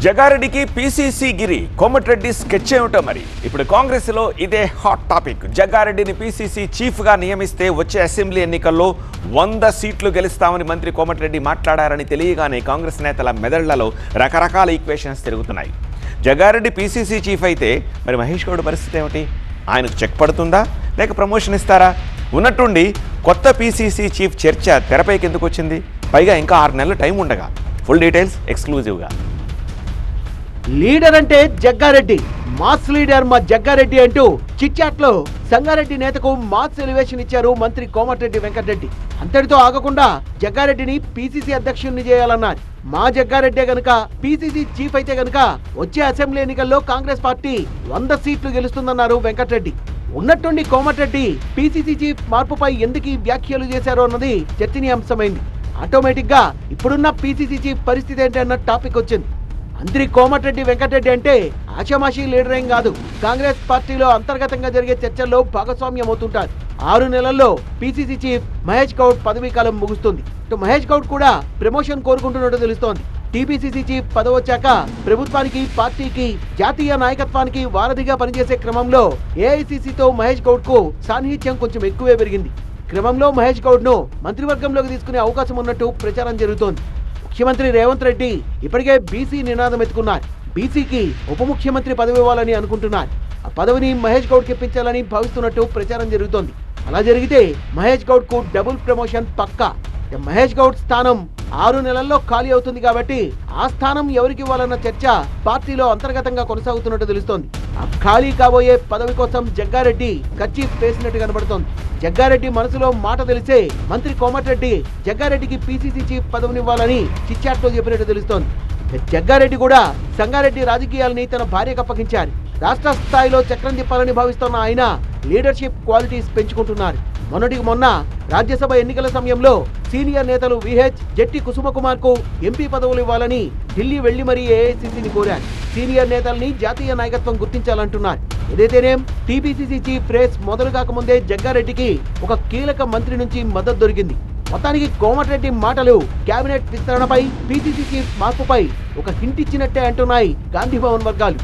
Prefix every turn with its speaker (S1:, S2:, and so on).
S1: జగారెడ్డికి PCC గిరి Komatireddy sketch ఏమిటో మరి ఇప్పుడు కాంగ్రెస్ లో ఇదే హాట్ టాపిక్. జగారెడ్డిని పీసీసీ చీఫ్ గా నియమిస్తే వచ్చే అసెంబ్లీ ఎన్నికల్లో 100 సీట్లు గెలుస్తామని మంత్రి కోమటిరెడ్డి మాట్లాడారని తెలియగానే కాంగ్రెస్ నేతల మెదళ్లలో రకరకాల ఈక్వేషన్స్ తిరుగుతున్నాయి. జగారెడ్డి పీసీసీ చీఫ్ అయితే మరి మహేష్ గౌడ్ పరిస్థితి ఏమిటి? ఆయనకు చెక్ పడుతుందా లేక ప్రమోషన్ ఇస్తారా? ఉన్నట్టుండి కొత్త పీసీసీ చీఫ్ చర్చ తెరపైకి ఎందుకు వచ్చింది? పైగా ఇంకా 6 నెలలు టైం ఉండగా. ఫుల్ డీటెయిల్స్ ఎక్స్క్లూజివ్గా.
S2: లీడర్ అంటే జగ్గారెడ్డి, మాస్ లీడర్ మా జగ్గారెడ్డి అంటూ చిట్చాట్ లో సంగారెడ్డి నేతకు మాస్ ఎలివేషన్ ఇచ్చారు మంత్రి కోమటిరెడ్డి వెంకటరెడ్డి. అంతటితో ఆగకుండా జగ్గారెడ్డిని పీసీసీ అధ్యక్షుడిని చేయాలన్నారు. మా జగ్గారెడ్డే గనుక పీసీసీ చీఫ్ అయితే గనుక వచ్చే అసెంబ్లీ ఎన్నికల్లో కాంగ్రెస్ పార్టీ 100 సీట్లు గెలుస్తుందన్నారు వెంకటరెడ్డి. ఉన్నట్టుండి కోమటిరెడ్డి పీసీసీ చీఫ్ మార్పుపై ఎందుకు వ్యాఖ్యలు చేశారో అన్నది చర్చనీయాంశమైంది. ఆటోమేటిక్ గా ఇప్పుడున్న పీసీసీ చీఫ్ పరిస్థితి ఏంటి అన్న టాపిక్ వచ్చింది. మంత్రి కోమటిరెడ్డి వెంకటరెడ్డి అంటే ఆషామాషీ లీడర్ ఏం కాదు. కాంగ్రెస్ పార్టీలో అంతర్గతంగా జరిగే చర్చల్లో భాగస్వామ్యం అవుతుంటారు. 6 నెలల్లో పీసీసీ చీఫ్ మహేష్ గౌడ్ పదవీ కాలం ముగుస్తుంది. మహేష్ గౌడ్ కూడా ప్రమోషన్ కోరుకుంటున్నట్టు తెలుస్తోంది. టీపీసీసీ చీఫ్ పదవొచ్చాక ప్రభుత్వానికి, పార్టీకి, జాతీయ నాయకత్వానికి వారధిగా పనిచేసే క్రమంలో ఏఐసీసీతో మహేష్ గౌడ్ కు సాన్నిహిత్యం కొంచెం ఎక్కువే పెరిగింది. క్రమంలో మహేష్ గౌడ్ ను మంత్రివర్గంలోకి తీసుకునే అవకాశం ఉన్నట్టు ప్రచారం జరుగుతోంది. ముఖ్యమంత్రి రేవంత్ రెడ్డి ఇప్పటికే బీసీ నినాదం ఎత్తుకున్నారు. బీసీకి ఉప ముఖ్యమంత్రి పదవి ఇవ్వాలని అనుకుంటున్నారు. ఆ పదవిని మహేష్ గౌడ్కి ఇప్పించాలని భావిస్తున్నట్టు ప్రచారం జరుగుతోంది. అలా జరిగితే మహేష్ గౌడ్ కు డబుల్ ప్రమోషన్ పక్కా. మహేష్ గౌడ్ స్థానం 6 నెలల్లో ఖాళీ అవుతుంది కాబట్టి ఆ స్థానం ఎవరికి ఇవ్వాలన్న చర్చ పార్టీలో అంతర్గతంగా కొనసాగుతున్నట్టు తెలుస్తోంది. ఆ ఖాళీ కాబోయే పదవి కోసం జగ్గారెడ్డి కర్చీఫ్ వేసినట్టు కనబడుతోంది. జగ్గారెడ్డి మనసులో మాట తెలిసే మంత్రి కోమటిరెడ్డి జగ్గారెడ్డికి పీసీసీ చీఫ్ పదవినివ్వాలని చిట్చాట్లో చెప్పినట్టు తెలుస్తోంది. జగ్గారెడ్డి కూడా సంగారెడ్డి రాజకీయాలని తన భార్యకు అప్పగించారు. రాష్ట్ర స్థాయిలో చక్రం తిప్పాలని భావిస్తున్న ఆయన లీడర్షిప్ క్వాలిటీస్ పెంచుకుంటున్నారు. మొన్నటికి మొన్న రాజ్యసభ ఎన్నికల సమయంలో సీనియర్ నేతలు విహెచ్ జట్టి కుసుమకుమార్ కు ఎంపీ పదవులు ఇవ్వాలని ఢిల్లీ వెళ్లి మరీ ఏఐసీసీని కోరారు. సీనియర్ నేతల్ని జాతీయ నాయకత్వం గుర్తించాలంటున్నారు. ఏదైతేనేం టీపీసీసీ చీఫ్ రేస్ మొదలు కాకముందే జగ్గారెడ్డికి ఒక కీలక మంత్రి నుంచి మద్దతు దొరికింది. మొత్తానికి కోమటిరెడ్డి మాటలు కేబినెట్ విస్తరణపై, పీసీసీ చీఫ్ మార్పుపై ఒక హింట్ ఇచ్చినట్టే అంటున్నాయి గాంధీ భవన్ వర్గాలు.